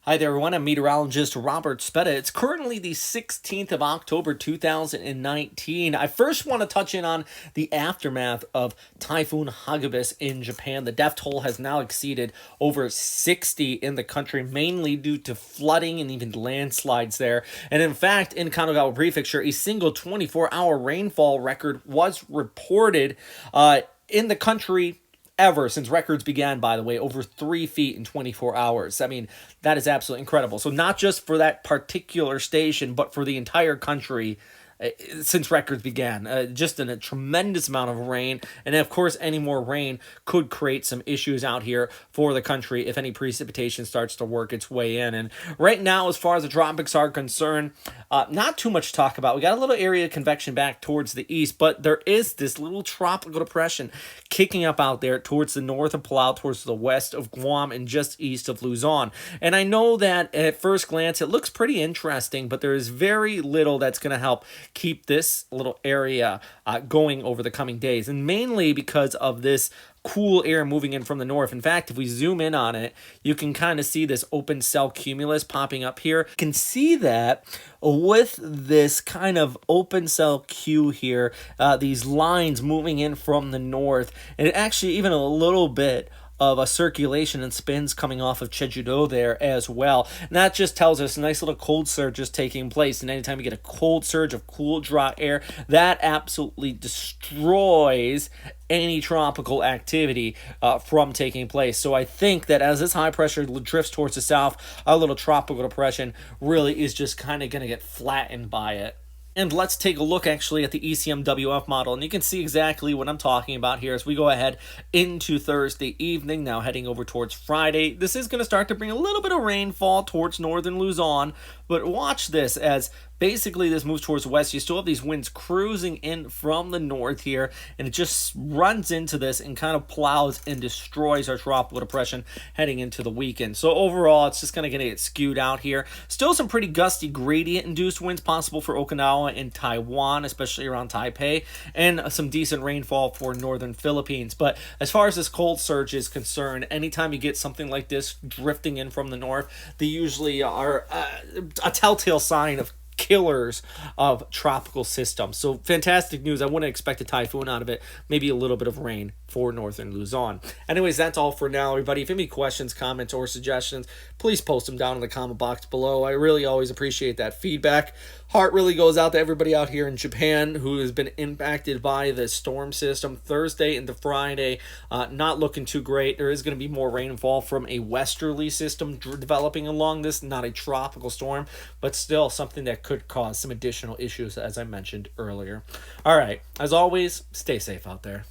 Hi there, everyone. I'm meteorologist Robert Spetta. It's currently the 16th of October, 2019. I first want to touch in on the aftermath of Typhoon Hagibis in Japan. The death toll has now exceeded over 60 in the country, mainly due to flooding and even landslides there. And in fact, in Kanagawa Prefecture, a single 24-hour rainfall record was reported in the country ever since records began, by the way, over 3 feet in 24 hours. I mean, that is absolutely incredible. So not just for that particular station, but for the entire country since records began. Just in a tremendous amount of rain. And of course, any more rain could create some issues out here for the country if any precipitation starts to work its way in. And right now, as far as the tropics are concerned, not too much to talk about. We got a little area of convection back towards the east, but there is this little tropical depression kicking up out there towards the north of Palau, towards the west of Guam, and just east of Luzon. And I know that at first glance, it looks pretty interesting, but there is very little that's going to help keep this little area going over the coming days, and mainly because of this cool air moving in from the north. In fact, if we zoom in on it, you can kind of see this open cell cumulus popping up here. You can see that with this kind of open cell Q here, these lines moving in from the north, and actually even a little bit of a circulation and spins coming off of Jeju-do there as well. And that just tells us a nice little cold surge is taking place. And anytime you get a cold surge of cool, dry air, that absolutely destroys any tropical activity from taking place. So I think that as this high pressure drifts towards the south, our little tropical depression really is just kind of going to get flattened by it. And let's take a look actually at the ECMWF model, and you can see exactly what I'm talking about here as we go ahead into Thursday evening, now heading over towards Friday. This is going to start to bring a little bit of rainfall towards northern Luzon, but watch this as basically this moves towards the west. You still have these winds cruising in from the north here, and it just runs into this and kind of plows and destroys our tropical depression heading into the weekend. So overall, it's just going to get skewed out here. Still some pretty gusty gradient-induced winds possible for Okinawa and Taiwan, especially around Taipei, and some decent rainfall for northern Philippines. But as far as this cold surge is concerned, anytime you get something like this drifting in from the north, they usually are a telltale sign of killers of tropical systems. So fantastic news. I wouldn't expect a typhoon out of it. Maybe a little bit of rain for northern Luzon. Anyways, that's all for now, everybody. If you have any questions, comments, or suggestions, please post them down in the comment box below. I really always appreciate that feedback. Heart really goes out to everybody out here in Japan who has been impacted by the storm system. Thursday into Friday, not looking too great. There is going to be more rainfall from a westerly system developing along this, not a tropical storm, but still something that could cause some additional issues, as I mentioned earlier. All right, as always, stay safe out there.